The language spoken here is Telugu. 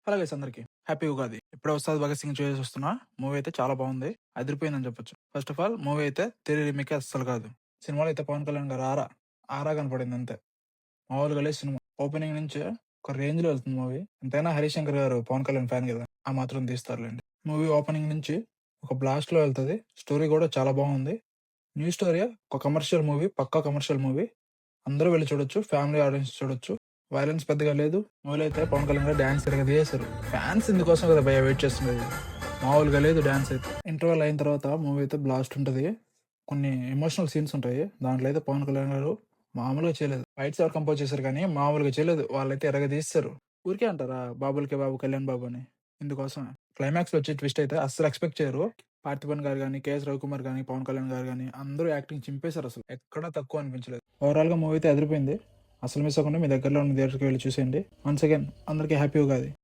హలో గైస్ అందరికి హ్యాపీ ఉగాది. ఇప్పుడే ఉస్తాద్ భగత్ సింగ్ చూసేసి వస్తున్నా. మూవీ అయితే చాలా బాగుంది, అదిరిపోయిందని చెప్పొచ్చు. ఫస్ట్ ఆఫ్ ఆల్ మూవీ అయితే తెరి రీమేక్ అస్సలు కాదు. సినిమాలో అయితే పవన్ కళ్యాణ్ గారు ఆరా ఆరా కనపడింది అంతే. మామూలుగా లేదు సినిమా. ఓపెనింగ్ నుంచి ఒక రేంజ్ లో వెళ్తుంది మూవీ. ఎంతైనా హరిశంకర్ గారు పవన్ కళ్యాణ్ ఫ్యాన్ కదా, ఆ మాత్రం తీస్తారులేండి. మూవీ ఓపెనింగ్ నుంచి ఒక బ్లాస్ట్ లో వెళ్తుంది. స్టోరీ కూడా చాలా బాగుంది. న్యూ స్టోరీ, ఒక కమర్షియల్ మూవీ, పక్కా కమర్షియల్ మూవీ. అందరూ వెళ్ళి చూడొచ్చు, ఫ్యామిలీ ఆడియన్స్ చూడొచ్చు. వైలెన్స్ పెద్దగా లేదు. మూవీలో అయితే పవన్ కళ్యాణ్ గారు డాన్స్ తిరగ తీసేశారు. ఫ్యాన్స్ ఇందుకోసం కదా భయ వెయిట్ చేస్తున్నది. మామూలుగా లేదు డాన్స్ అయితే. ఇంటర్వెల్ అయిన తర్వాత మూవీ అయితే బ్లాస్ట్ ఉంటుంది. కొన్ని ఎమోషనల్ సీన్స్ ఉంటాయి దాంట్లో. అయితే పవన్ కళ్యాణ్ గారు మామూలుగా చేయలేదు. ఫైట్స్ ఎవరు కంపోజ్ చేశారు కానీ మామూలుగా చేయలేదు. వాళ్ళైతే ఎరగ తీస్తారు. ఊరికే అంటారా బాబులకే బాబు కళ్యాణ్ బాబు అని. ఇందుకోసం క్లైమాక్స్ లో వచ్చే ట్విస్ట్ అయితే అస్సలు ఎక్స్పెక్ట్ చేయరు. పార్థిబన్ గారు కానీ, కేఎస్ రవికుమార్ కానీ, పవన్ కళ్యాణ్ గారు కానీ అందరూ యాక్టింగ్ చింపేశారు. అసలు ఎక్కడా తక్కువ అనిపించలేదు. ఓవరాల్ గా మూవీ అయితే అదిరిపోయింది. అసలు మిస్ అవ్వకుండా మీ దగ్గరలో ఉన్న థియేటర్కి వెళ్ళి చూసేయండి. వన్స్ అగైన్ అందరికీ హ్యాపీ ఉగాది.